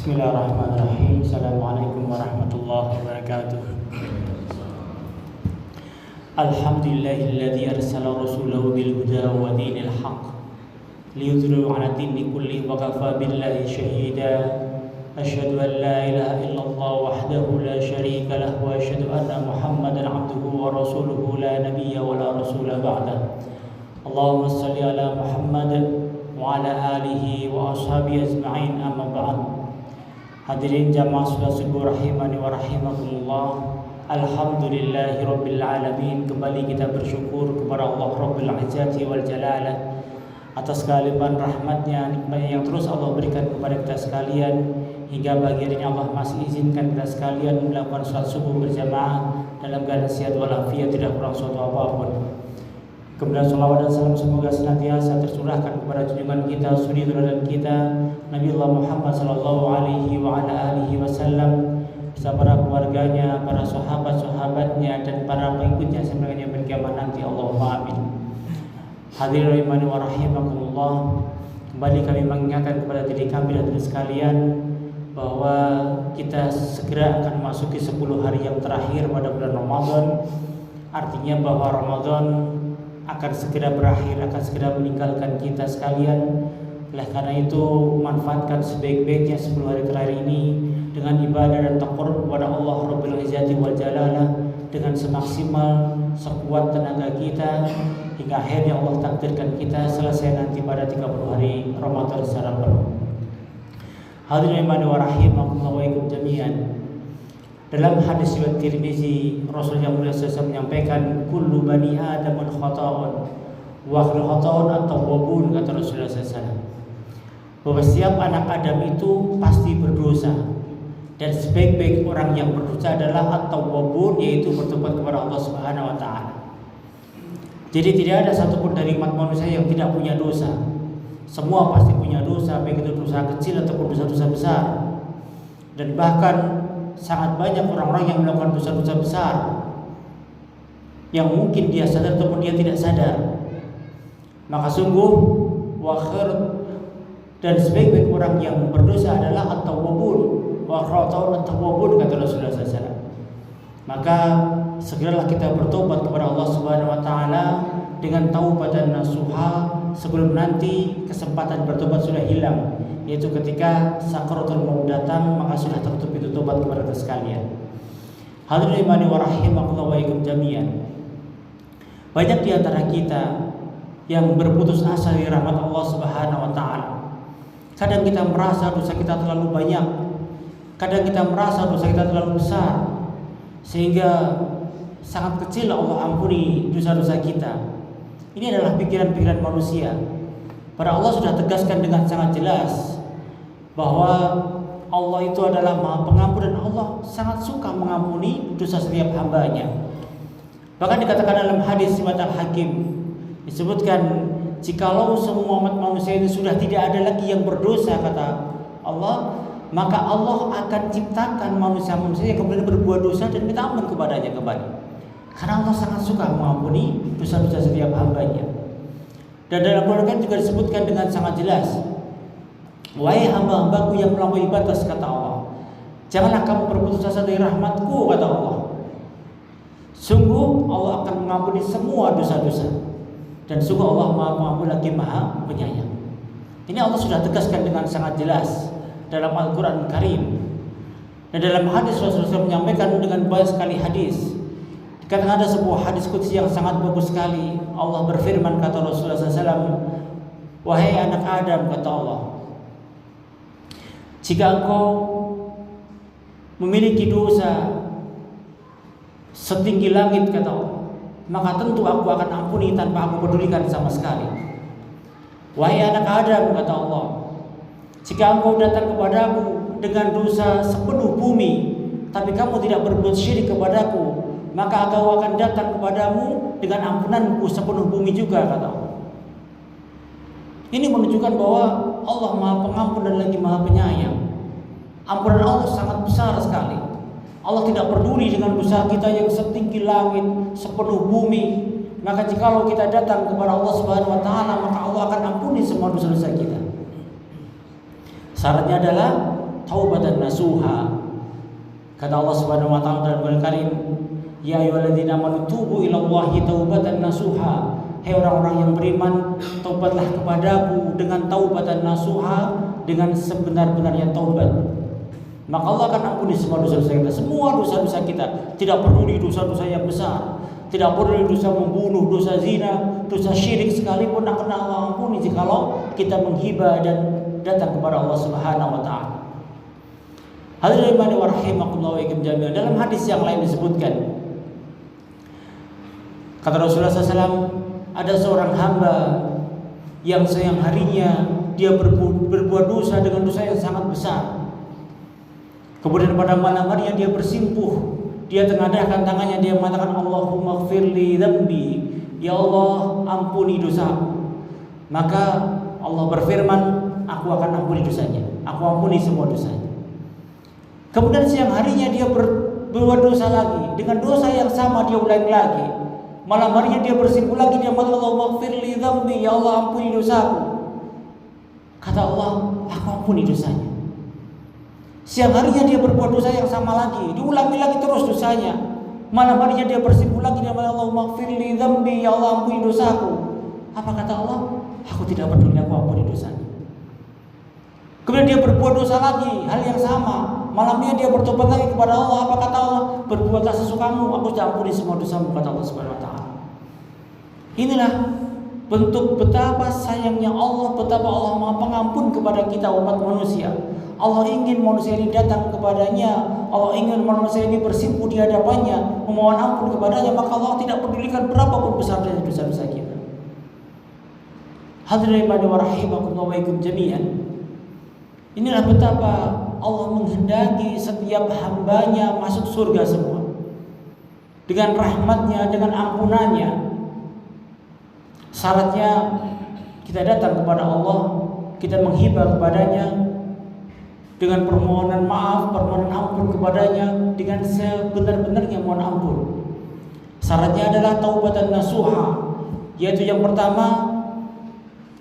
Bismillahirrahmanirrahim. Assalamualaikum warahmatullahi wabarakatuh. Alhamdulillahilladzi arsala rasulahu bil huda wa dinil haqq liyudhhirahu 'ala dini kullihi wa kafa billahi shahida. Asyhadu an la ilaha illallah wahdahu la syarika lahu wa asyhadu anna Muhammadan 'abduhu wa rasuluhu la nabiyya wa la rasula ba'da. Allahumma shalli ala Muhammad wa ala alihi wa ashabihi ajma'in, amma ba'd. Hadirin jamaah salat subuh rahimani wa rahimakumullah. Alhamdulillahi rabbil alamin. Kembali kita bersyukur kepada Allah Rabbil Izzati wal Jalalah atas kelimpahan rahmatnya, nikmatnya yang terus Allah berikan kepada kita sekalian, hingga pagi ini Allah masih izinkan kita sekalian melakukan salat subuh berjamaah dalam keadaan sehat walafiat, tidak kurang suatu apapun. Kemudian salawat dan salam semoga senantiasa tercurahkan kepada junjungan kita, suri teladan kita, Nabiullah Muhammad sallallahu alaihi wa ala alihi wasallam, beserta para keluarganya, para sahabat-sahabatnya, dan para pengikutnya sampai dengan kiamat nanti. Allahumma amin. Hadirin rahimani wa rahimakumullah. Kembali kami mengingatkan kepada diri kami dan diri sekalian bahwa kita segera akan memasuki 10 hari yang terakhir pada bulan Ramadan. Artinya bahwa Ramadan akan segera berakhir, akan segera meninggalkan kita sekalian. Oleh karena itu, manfaatkan sebaik-baiknya 10 hari terakhir ini dengan ibadah dan taqarrub kepada Allah Rabbil Izzati wal Jalalah dengan semaksimal sekuat tenaga kita, hingga akhirnya Allah takdirkan kita selesai nanti pada 30 hari Ramadan secara penuh. Hadirin wa rahimakumullah jami'an. Dalam hadis riwayat Tirmizi, Rasul yang mulia SAW menyampaikan, kullu bani adamun khata'un wa akhirul khata'un at-tawwabun, kata Rasulullah SAW, bahwa setiap anak Adam itu pasti berdosa, dan sebaik-baik orang yang berdosa adalah at-tawwabun, yaitu bertobat kepada Allah Subhanahu wa taala. Jadi tidak ada satupun dari umat manusia yang tidak punya dosa. Semua pasti punya dosa, baik itu dosa kecil ataupun dosa-dosa besar. Dan bahkan sangat banyak orang-orang yang melakukan dosa-dosa besar yang mungkin dia sadar ataupun dia tidak sadar. Maka sungguh wakhir dan sebaik-baik orang yang berdosa adalah at-tawwabun, wa khata'un at-tawwabun, kata Rasulullah SAW. Maka segeralah kita bertobat kepada Allah Subhanahu wa taala dengan taubatan nasuha sebelum nanti kesempatan bertobat sudah hilang, yaitu ketika sakaratul maut datang, maka sudah tertutup itu tobat kepada kita sekalian. Hadirin wa rahimakumullah wa ikum jami'an. Banyak di antara kita yang berputus asa dari rahmat Allah Subhanahu wa taala. Kadang kita merasa dosa kita terlalu banyak, kadang kita merasa dosa kita terlalu besar, sehingga sangat kecil Allah ampuni dosa-dosa kita. Ini adalah pikiran-pikiran manusia. Para Allah sudah tegaskan dengan sangat jelas bahwa Allah itu adalah Maha Pengampun, dan Allah sangat suka mengampuni dosa setiap hambanya. Bahkan dikatakan dalam hadis riwayat Al-Hakim, disebutkan, jikalau semua umat manusia itu sudah tidak ada lagi yang berdosa, kata Allah, maka Allah akan ciptakan manusia-manusia yang kemudian berbuat dosa dan minta ampun kepadanya kembali. Karena Allah sangat suka mengampuni dosa-dosa setiap hambanya. Dan dalam Al-Quran juga disebutkan dengan sangat jelas, wahai hamba-hambaku yang melampaui batas, kata Allah, janganlah kamu berputus asa dari rahmatku, kata Allah. Sungguh Allah akan mengampuni semua dosa-dosa, dan sungguh Allah Maha Pengampun lagi Maha Penyayang. Ini Allah sudah tegaskan dengan sangat jelas dalam Al-Quran Karim. Dan dalam hadis Rasulullah menyampaikan dengan banyak sekali hadis. Dikatakan ada sebuah hadis qudsi yang sangat bagus sekali. Allah berfirman, kata Rasulullah SAW, wahai anak Adam, kata Allah, jika engkau memiliki dosa setinggi langit, kata Allah, maka tentu aku akan ampuni tanpa aku pedulikan sama sekali. Wahai anak Adam, kata Allah, jika engkau datang kepadaku dengan dosa sepenuh bumi, tapi kamu tidak berbuat syirik kepadaku, maka aku akan datang kepadamu dengan ampunanku sepenuh bumi juga, kata Allah. Ini menunjukkan bahwa Allah Maha Pengampun dan lagi Maha Penyayang. Ampunan Allah sangat besar sekali. Allah tidak peduli dengan dosa kita yang setinggi langit, sepenuh bumi. Maka jikalau kita datang kepada Allah Subhanahu wa taala, maka Allah akan ampuni semua dosa-dosa kita. Syaratnya adalah taubatan nasuha. Kata Allah Subhanahu wa taala dalam Al-Qur'an Karim, ya ayyuhalladzina amanu tubu ilallahi taubatan nasuha. Hai orang-orang yang beriman, taubatlah kepadaku dengan taubatan nasuha, dengan sebenar-benarnya taubat. Maka Allah akan ampuni semua dosa-dosa kita, semua dosa-dosa kita. Tidak peduli dosa-dosa yang besar, tidak peduli dosa membunuh, dosa zina, dosa syirik sekalipun akan Allah ampuni jikalau kita menghibah dan datang kepada Allah Subhanahu wa taala. Hadirin wa rahimakumullah wa ikum jami'an. Dalam hadis yang lain disebutkan, kata Rasulullah SAW, ada seorang hamba yang siang harinya dia berbuat dosa dengan dosa yang sangat besar. Kemudian pada malam harinya dia bersimpuh, dia tengadahkan tangannya, dia mengatakan Allahumma gfirli dzambi, ya Allah ampuni dosaku. Maka Allah berfirman, aku akan ampuni dosanya, aku ampuni semua dosanya. Kemudian siang harinya dia berbuat dosa lagi, dengan dosa yang sama dia ulangi lagi. Malam harinya dia bersimpuh lagi, dia mengatakan Allahumma gfirli dzambi, ya Allah ampuni dosaku. Kata Allah, aku ampuni dosanya. Siang harinya dia berbuat dosa yang sama lagi, diulangi lagi terus dosanya. Malam harinya dia bersimpuh lagi, dia mengatakan Allahumma gfirli dzambi, ya Allah ampuni dosaku. Apa kata Allah? Aku tidak peduli, aku ampuni dosanya. Kemudian dia berbuat dosa lagi, hal yang sama. Malamnya dia bertobat lagi kepada Allah. Apa kata Allah? Berbuatlah sesukamu, aku sudah ampuni semua dosamu, kata Allah Subhanahu wa taala. Inilah bentuk betapa sayangnya Allah, betapa Allah Maha Pengampun kepada kita umat manusia. Allah ingin manusia ini datang kepadanya, Allah ingin manusia ini bersimpuh di hadapannya, memohon ampun kepadanya, maka Allah tidak pedulikan berapapun besar dari dosa-dosa kita. Hadirin wa rahimakumullah wa ikum jami'an. Inilah betapa Allah menghendaki setiap hambanya masuk surga semua, dengan rahmatnya, dengan ampunannya. Syaratnya kita datang kepada Allah, kita menghibah kepadanya dengan permohonan maaf, permohonan ampun kepadanya, dengan sebenar-benarnya mohon ampun. Syaratnya adalah taubatan nasuha, yaitu yang pertama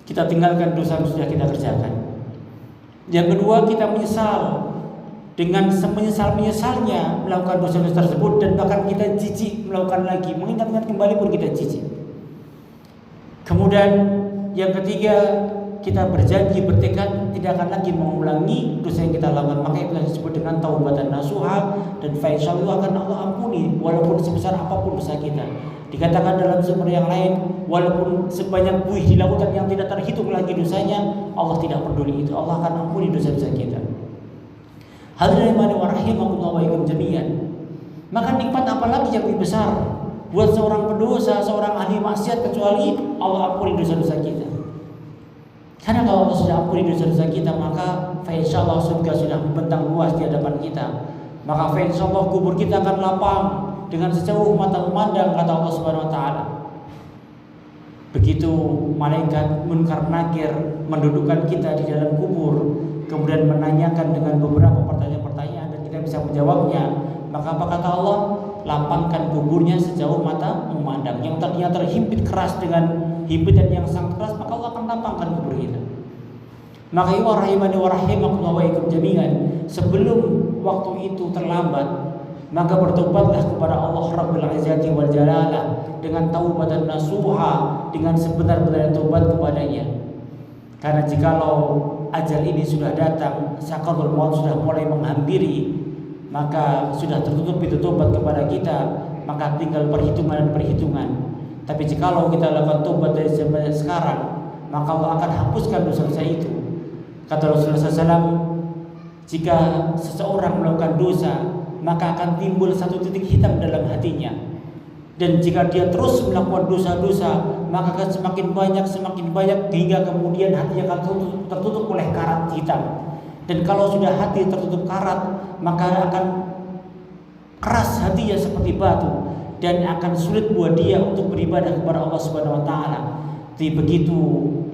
kita tinggalkan dosa yang sudah kita kerjakan. Yang kedua, kita menyesal dengan semenyesal-menyesalnya melakukan dosa-dosa tersebut, dan bahkan kita jijik melakukan lagi, mengingat-ingat kembali pun kita jijik. Kemudian yang ketiga, kita berjanji, bertekad tidak akan lagi mengulangi dosa yang kita lakukan. Maka itu disebut dengan taubatan nasuha, dan fa insyaallah akan Allah ampuni walaupun sebesar apapun dosa kita. Dikatakan dalam sumber yang lain, walaupun sebanyak buih di lautan yang tidak terhitung lagi dosanya, Allah tidak peduli itu. Allah akan ampuni dosa-dosa kita. Hadirin wa rahimakumullah wa ikum jami'an. Maka nikmat apa lagi yang lebih besar buat seorang pendosa, seorang ahli maksiat, kecuali Allah ampuni dosa-dosa kita. Karena kalau Allah sudah ampuni dosa-dosa kita, maka fa insyaallah surga sudah membentang luas di hadapan kita. Maka fa insyaallah kubur kita akan lapang dengan sejauh mata memandang, kata Allah Subhanahu wa taala. Begitu malaikat Munkar Nakir mendudukkan kita di dalam kubur, kemudian menanyakan dengan beberapa pertanyaan-pertanyaan dan kita bisa menjawabnya, maka apa kata Allah? Lapangkan kuburnya sejauh mata memandang. Yang tadinya terhimpit keras dengan himpitan yang sangat keras, maka Allah akan lapangkan kubur kita. Maka ya rahimani wa rahimakumullah wa ikum jami'an, sebelum waktu itu terlambat, maka bertobatlah kepada Allah Rabbul Izzati wal Jalalah dengan taubatan nasuha, dengan sebenar-benarnya taubat kepadanya. Karena jikalau ajal ini sudah datang, sakaratul maut sudah mulai menghampiri, maka sudah tertutup pintu tobat kepada kita, maka tinggal perhitungan dan perhitungan. Tapi jikalau kita lakukan tobat dari sekarang, maka Allah akan hapuskan dosa-dosa itu. Kata Rasulullah SAW, jika seseorang melakukan dosa, maka akan timbul satu titik hitam dalam hatinya. Dan jika dia terus melakukan dosa-dosa, maka akan semakin banyak hingga kemudian hatinya akan tertutup oleh karat hitam. Dan kalau sudah hati tertutup karat, maka akan keras hatinya seperti batu, dan akan sulit buat dia untuk beribadah kepada Allah Subhanahu wa taala. Jadi begitu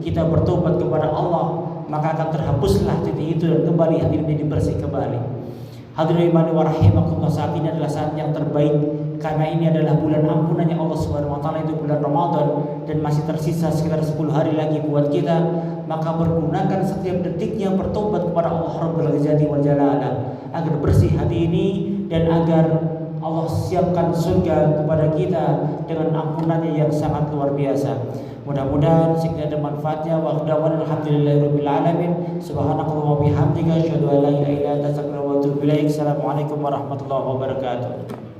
kita bertobat kepada Allah, maka akan terhapuslah titik itu dan kembali hati menjadi bersih kembali. Hadirin wa rahimakumullah, saat ini adalah saat yang terbaik karena ini adalah bulan ampunannya Allah Subhanahu wa taala, itu bulan Ramadan, dan masih tersisa sekitar 10 hari lagi buat kita, maka pergunakan setiap detiknya bertobat kepada Allah Rabbul Izzati wal Jalala agar bersih hati ini dan agar Allah siapkan surga kepada kita dengan ampunannya yang sangat luar biasa. Mudah-mudahan sekian ada manfaatnya. Wa alhamdulillahirabbil alamin. Subhanakallahumma wa bihamdika asyhadu an la ilaha illa anta astaghfiruka wa atubu ilaik. Assalamualaikum warahmatullahi wabarakatuh.